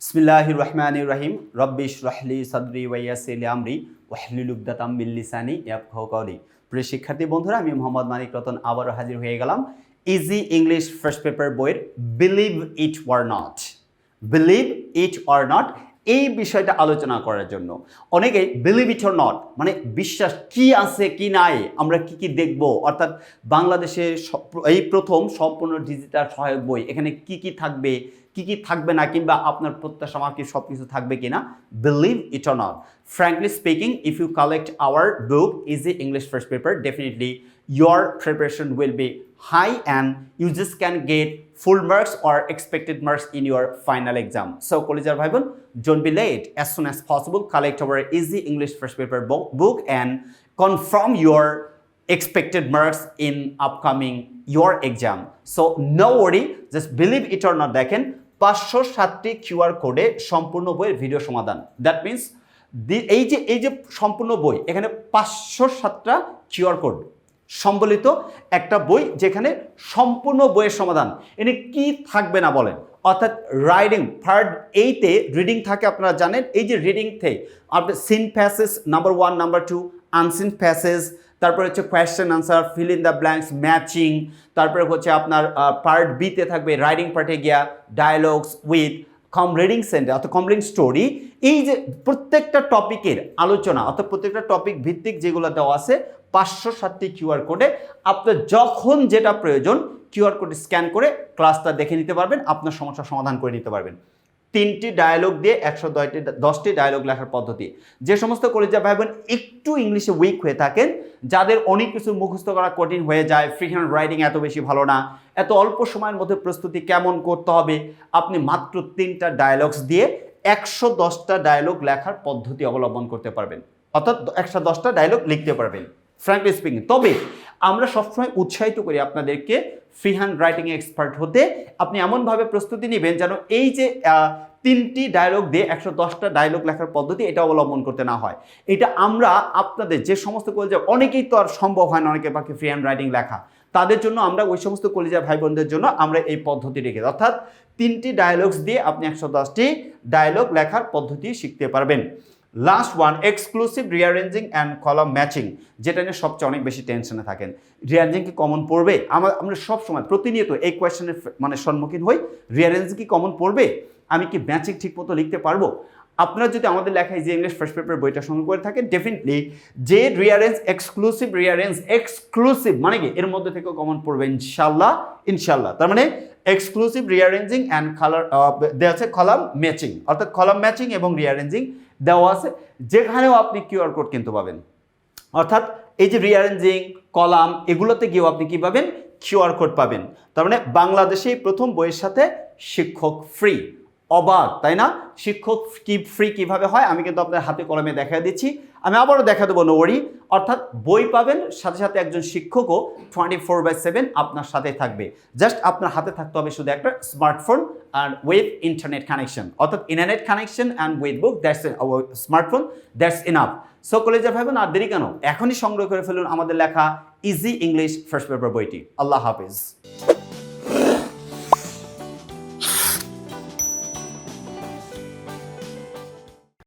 বিসমিল্লাহির রহমানির রহিম রব্বি ইশরাহ লি সাদরি ওয়া ইয়াসসির লি আমরি ওয়াহলুল উকদাতাম মিন লিসানি ইয়াফকাহু কওলি। প্রিয় শিক্ষার্থী বন্ধুরা, আমি মোহাম্মদ মানিক রতন আবারও হাজির হয়ে গেলাম ইজি ইংলিশ ফার্স্ট পেপার বইয়ের believe it or not, believe it or not এই বিষয়টা আলোচনা করার জন্য। অনেকেই বিলিভ ইট অর নট মানে বিশ্বাস কি আছে কি নাই, আমরা কি কি দেখব, অর্থাৎ বাংলাদেশে এই প্রথম সম্পূর্ণ ডিজিটাল সহায়ক বই, এখানে কি কি থাকবে কি কি থাকবে না, কিংবা আপনার প্রত্যাশা মাফিক সব কিছু থাকবে কিনা। Believe it or not, frankly speaking, if you collect our book Easy English First Paper, definitely your preparation will be high and you just can get full marks or expected marks in your final exam. So collegiate bhai bon, don't be late. As soon as possible, collect our Easy English First Paper book and confirm your expected marks in upcoming your exam. So no worry, just believe it or not, দেখেন 507টি QR কোডে সম্পূর্ণ বইয়ের video সমাধান। That means এই যে সম্পূর্ণ বই, এখানে 507টা কিউআর কোড সম্বলিত একটা বই, যেখানে সম্পূর্ণ বইয়ের সমাধান। এনে কি থাকবে না বলেন, অর্থাৎ রাইডিং পার্ট 8-এ রিডিং থাকে, আপনারা জানেন। এই যে রিডিং থেকে আপনার seen passage number 1, number 2, unseen passage, তারপরে হচ্ছে question answer, fill in the blanks, matching, তারপরে হচ্ছে আপনার পার্ট বিতে থাকবে রাইডিং পার্টে গিয়া dialogues with com reading sentence অর্থাৎ কমপ্লিট স্টোরি। এই যে প্রত্যেকটা টপিকের আলোচনা, অর্থাৎ প্রত্যেকটা টপিক ভিত্তিক যেগুলো দেওয়া আছে 507টি কিউআর কোডে, আপনার যখন যেটা প্রয়োজন কিউআর কোড স্ক্যান করে ক্লাসটা দেখে নিতে পারবেন, আপনার সমস্যার সমাধান করে নিতে পারবেন। 3টি ডায়ালগ দিয়ে 110টি ডায়ালগ লেখার পদ্ধতি। যে সমস্ত কলেজে ভাই বোন একটু ইংলিশে উইক হয়ে থাকেন, যাদের অনেক কিছু মুখস্থ করা কঠিন হয়ে যায়, ফ্রি হ্যান্ড রাইটিং এত বেশি ভালো না, এত অল্প সময়ের মধ্যে প্রস্তুতি কেমন করতে হবে, আপনি মাত্র 3টা ডায়ালগস দিয়ে 110টা ডায়ালগ লেখার পদ্ধতি অবলম্বন করতে পারবেন, অর্থাৎ 110টা ডায়ালগ লিখতে পারবেন ফ্র্যাঙ্কলি স্পিকিং। তবে আমরা সবসময় উৎসাহিত করি আপনাদেরকে ফ্রি হ্যান্ড রাইটিংয়ে এক্সপার্ট হতে। আপনি এমনভাবে প্রস্তুতি নেবেন যেন এই যে 3টি ডায়লগ দিয়ে 110টা ডায়লগ লেখার পদ্ধতি, এটা অবলম্বন করতে না হয়। এটা আমরা আপনাদের যে সমস্ত কলেজে অনেকেই তো আর সম্ভব হয় না, অনেকের পক্ষে ফ্রি হ্যান্ড রাইটিং লেখা, তাদের জন্য আমরা ওই সমস্ত কলেজের ভাই বোনদের জন্য আমরা এই পদ্ধতি রেখে, অর্থাৎ 3টি ডায়লগস দিয়ে আপনি 110টি ডায়লগ লেখার পদ্ধতি শিখতে পারবেন। Last one, exclusive rearranging and column matching, যেটা নিয়ে সবচেয়ে অনেক বেশি টেনশনে থাকেন। রিঅ্যারেঞ্জিং কি কমন পড়বে? আমরা সব সময় প্রতিনিয়ত এই কোয়েশ্চেনের মানে সম্মুখীন হই, রিঅ্যারেঞ্জিং কি কমন পড়বে, আমি কি ম্যাচিং ঠিকমতো লিখতে পারবো? আপনারা যদি আমাদের লেখা ইজি ইংলিশ ফার্স্ট পেপার বইটা সংগ্রহ করে থাকেন, ডেফিনেটলি যে রিঅ্যারেঞ্জ এক্সক্লুসিভ মানে কি এর মধ্যে থেকেও কমন পড়বে ইনশাল্লাহ। তার মানে এক্সক্লুসিভ রিঅ্যারেঞ্জিং অ্যান্ড দেওয়া আছে কলাম ম্যাচিং, অর্থাৎ কলাম ম্যাচিং এবং রিঅ্যারেঞ্জিং দেওয়া আছে, যেখানেও আপনি কিউআর কোড কিনতে পাবেন। অর্থাৎ এই যে রিঅ্যারেঞ্জিং কলাম, এগুলোতে গিয়েও আপনি কী পাবেন? কিউআর কোড পাবেন। তার মানে বাংলাদেশেই প্রথম বইয়ের সাথে শিক্ষক ফ্রি। অবাক তাই না? শিক্ষক কি ফ্রি কিভাবে হয় আমি কিন্তু আপনার হাতে কলমে দেখা দিচ্ছি, আমি আবারও দেখা দেবো, নো ওয়ারি। অর্থাৎ বই পাবেন, সাথে সাথে একজন শিক্ষকও 24/7 আপনার সাথে থাকবে। জাস্ট আপনার হাতে থাকতে হবে শুধু একটা স্মার্টফোন আর উইথ ইন্টারনেট কানেকশন, অর্থাৎ internet connection and with book, that's smartphone, that's enough. So কলেজে ভাইবেন আর দেরি কেন, এখনই সংগ্রহ করে ফেলুন আমাদের লেখা ইজি ইংলিশ ফার্স্ট পেপার বইটি। আল্লাহ হাফিজ।